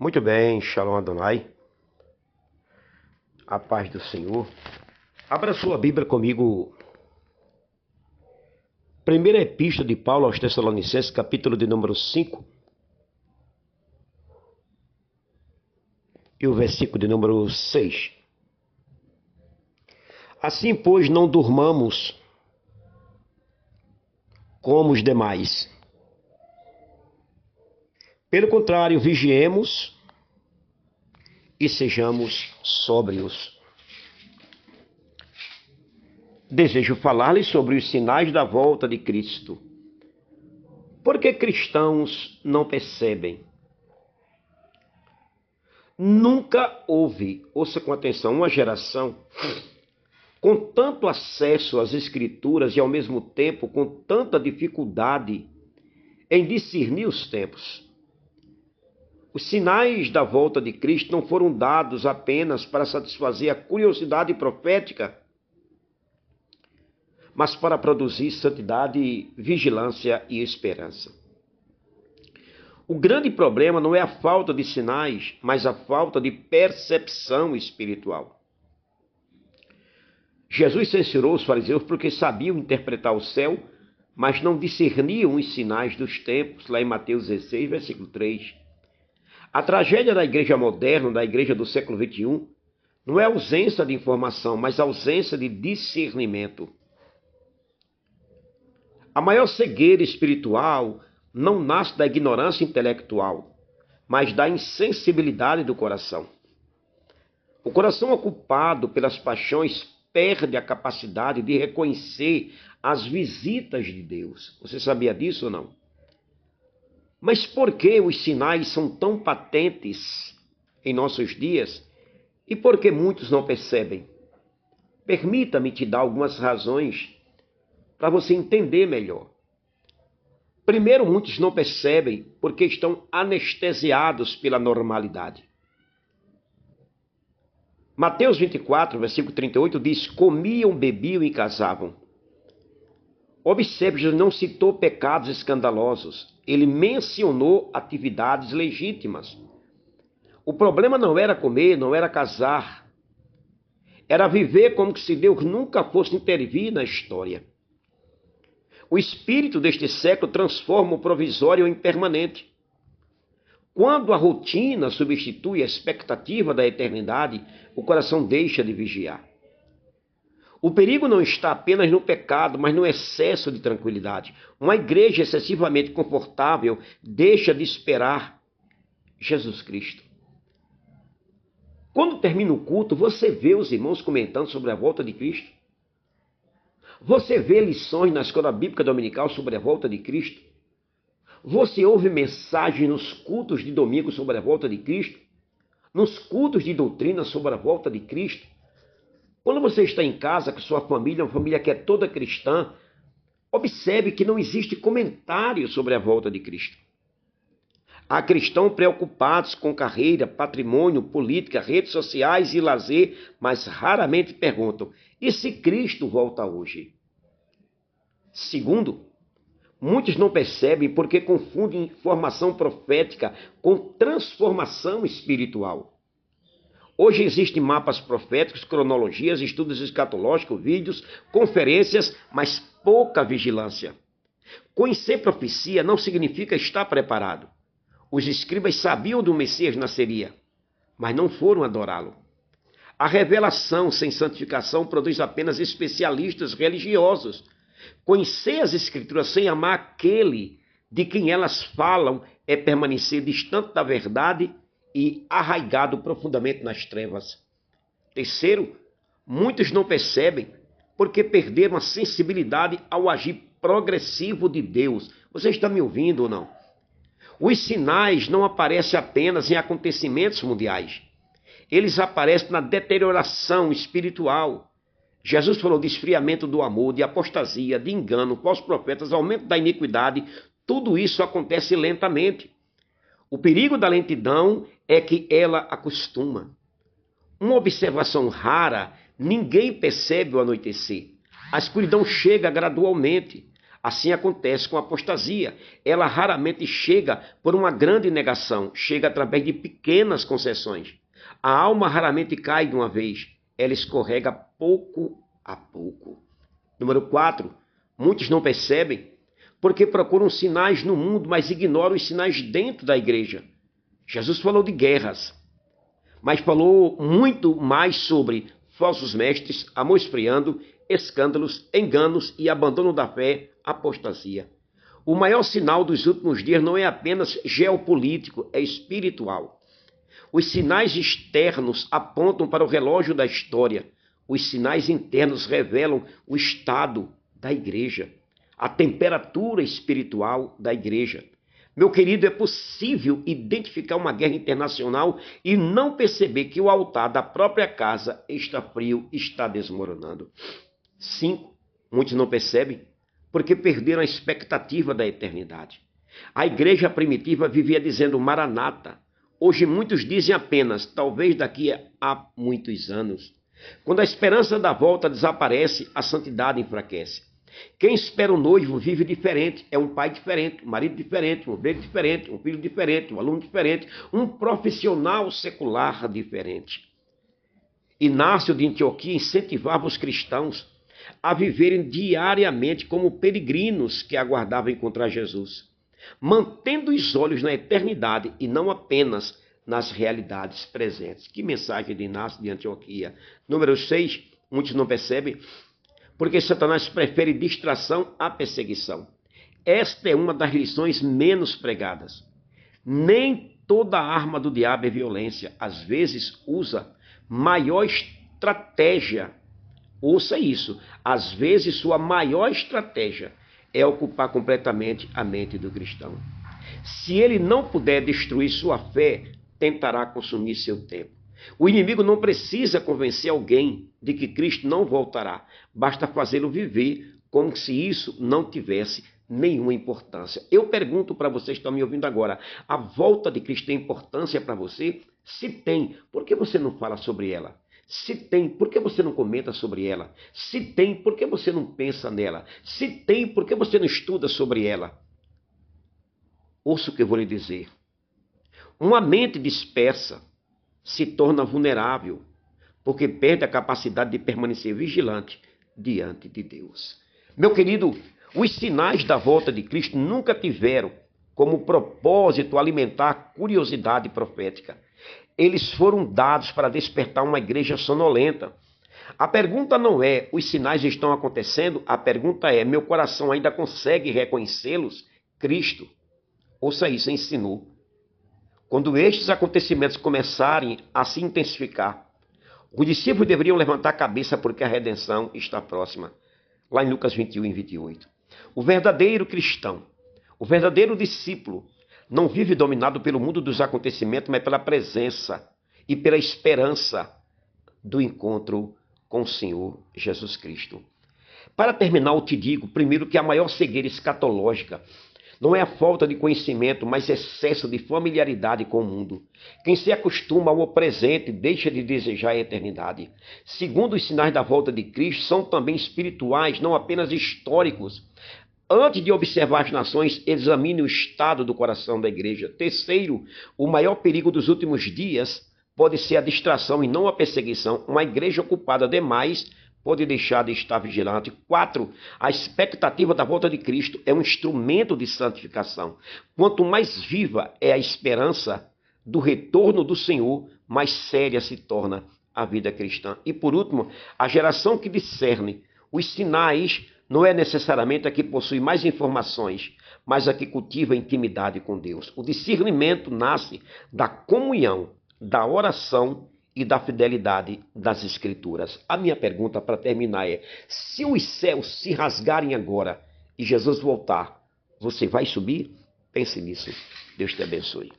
Muito bem, Shalom Adonai. A paz do Senhor. Abra sua Bíblia comigo. Primeira Epístola de Paulo aos Tessalonicenses, capítulo de número 5. E o versículo de número 6. Assim, pois, não durmamos como os demais. Pelo contrário, vigiemos e sejamos sóbrios. Desejo falar-lhes sobre os sinais da volta de Cristo. Por que cristãos não percebem? Nunca houve, ouça com atenção, uma geração com tanto acesso às Escrituras e ao mesmo tempo com tanta dificuldade em discernir os tempos. Os sinais da volta de Cristo não foram dados apenas para satisfazer a curiosidade profética, mas para produzir santidade, vigilância e esperança. O grande problema não é a falta de sinais, mas a falta de percepção espiritual. Jesus censurou os fariseus porque sabiam interpretar o céu, mas não discerniam os sinais dos tempos, lá em Mateus 16, versículo 3. A tragédia da igreja moderna, da igreja do século XXI, não é ausência de informação, mas ausência de discernimento. A maior cegueira espiritual não nasce da ignorância intelectual, mas da insensibilidade do coração. O coração ocupado pelas paixões perde a capacidade de reconhecer as visitas de Deus. Você sabia disso ou não? Mas por que os sinais são tão patentes em nossos dias e por que muitos não percebem? Permita-me te dar algumas razões para você entender melhor. Primeiro, muitos não percebem porque estão anestesiados pela normalidade. Mateus 24, versículo 38 diz: comiam, bebiam e casavam. Observe, Jesus não citou pecados escandalosos. Ele mencionou atividades legítimas. O problema não era comer, não era casar. Era viver como se Deus nunca fosse intervir na história. O espírito deste século transforma o provisório em permanente. Quando a rotina substitui a expectativa da eternidade, o coração deixa de vigiar. O perigo não está apenas no pecado, mas no excesso de tranquilidade. Uma igreja excessivamente confortável deixa de esperar Jesus Cristo. Quando termina o culto, você vê os irmãos comentando sobre a volta de Cristo? Você vê lições na escola bíblica dominical sobre a volta de Cristo? Você ouve mensagens nos cultos de domingo sobre a volta de Cristo? Nos cultos de doutrina sobre a volta de Cristo? Quando você está em casa com sua família, uma família que é toda cristã, observe que não existe comentário sobre a volta de Cristo. Há cristãos preocupados com carreira, patrimônio, política, redes sociais e lazer, mas raramente perguntam: e se Cristo volta hoje? Segundo, muitos não percebem porque confundem informação profética com transformação espiritual. Hoje existem mapas proféticos, cronologias, estudos escatológicos, vídeos, conferências, mas pouca vigilância. Conhecer profecia não significa estar preparado. Os escribas sabiam do Messias nasceria, mas não foram adorá-lo. A revelação sem santificação produz apenas especialistas religiosos. Conhecer as Escrituras sem amar aquele de quem elas falam é permanecer distante da verdade e arraigado profundamente nas trevas. Terceiro, muitos não percebem porque perderam a sensibilidade ao agir progressivo de Deus. Você está me ouvindo ou não? Os sinais não aparecem apenas em acontecimentos mundiais. Eles aparecem na deterioração espiritual. Jesus falou de esfriamento do amor, de apostasia, de engano, falsos profetas, aumento da iniquidade. Tudo isso acontece lentamente. O perigo da lentidão é que ela acostuma. Uma observação rara: ninguém percebe o anoitecer. A escuridão chega gradualmente. Assim acontece com a apostasia. Ela raramente chega por uma grande negação, chega através de pequenas concessões. A alma raramente cai de uma vez, ela escorrega pouco a pouco. Número 4. Muitos não percebem porque procuram sinais no mundo, mas ignoram os sinais dentro da igreja. Jesus falou de guerras, mas falou muito mais sobre falsos mestres, amor esfriando, escândalos, enganos e abandono da fé, apostasia. O maior sinal dos últimos dias não é apenas geopolítico, é espiritual. Os sinais externos apontam para o relógio da história. Os sinais internos revelam o estado da igreja, a temperatura espiritual da igreja. Meu querido, é possível identificar uma guerra internacional e não perceber que o altar da própria casa está frio, está desmoronando. 5. Muitos não percebem porque perderam a expectativa da eternidade. A igreja primitiva vivia dizendo Maranata. Hoje muitos dizem apenas, talvez daqui a muitos anos. Quando a esperança da volta desaparece, a santidade enfraquece. Quem espera o noivo vive diferente, é um pai diferente, um marido diferente, um obreiro diferente, um filho diferente, um aluno diferente, um profissional secular diferente. Inácio de Antioquia incentivava os cristãos a viverem diariamente como peregrinos que aguardavam encontrar Jesus, mantendo os olhos na eternidade e não apenas nas realidades presentes. Que mensagem de Inácio de Antioquia. Número 6, muitos não percebem, porque Satanás prefere distração à perseguição. Esta é uma das lições menos pregadas. Nem toda arma do diabo é violência. Às vezes usa maior estratégia. Ouça isso. Às vezes sua maior estratégia é ocupar completamente a mente do cristão. Se ele não puder destruir sua fé, tentará consumir seu tempo. O inimigo não precisa convencer alguém de que Cristo não voltará. Basta fazê-lo viver como se isso não tivesse nenhuma importância. Eu pergunto para vocês que estão me ouvindo agora, a volta de Cristo tem importância para você? Se tem, por que você não fala sobre ela? Se tem, por que você não comenta sobre ela? Se tem, por que você não pensa nela? Se tem, por que você não estuda sobre ela? Ouça o que eu vou lhe dizer. Uma mente dispersa se torna vulnerável, porque perde a capacidade de permanecer vigilante diante de Deus. Meu querido, os sinais da volta de Cristo nunca tiveram como propósito alimentar a curiosidade profética. Eles foram dados para despertar uma igreja sonolenta. A pergunta não é, os sinais estão acontecendo? A pergunta é, meu coração ainda consegue reconhecê-los? Cristo, ouça isso, ensinou. Quando estes acontecimentos começarem a se intensificar, os discípulos deveriam levantar a cabeça porque a redenção está próxima. Lá em Lucas 21 e 28. O verdadeiro cristão, o verdadeiro discípulo, não vive dominado pelo mundo dos acontecimentos, mas pela presença e pela esperança do encontro com o Senhor Jesus Cristo. Para terminar, eu te digo, primeiro, que a maior cegueira escatológica não é a falta de conhecimento, mas excesso de familiaridade com o mundo. Quem se acostuma ao presente deixa de desejar a eternidade. Segundo, os sinais da volta de Cristo são também espirituais, não apenas históricos. Antes de observar as nações, examine o estado do coração da igreja. Terceiro, o maior perigo dos últimos dias pode ser a distração e não a perseguição. Uma igreja ocupada demais pode deixar de estar vigilante. 4. A expectativa da volta de Cristo é um instrumento de santificação. Quanto mais viva é a esperança do retorno do Senhor, mais séria se torna a vida cristã. E por último, a geração que discerne os sinais não é necessariamente a que possui mais informações, mas a que cultiva intimidade com Deus. O discernimento nasce da comunhão, da oração e da fidelidade das Escrituras. A minha pergunta para terminar é, se os céus se rasgarem agora e Jesus voltar, você vai subir? Pense nisso. Deus te abençoe.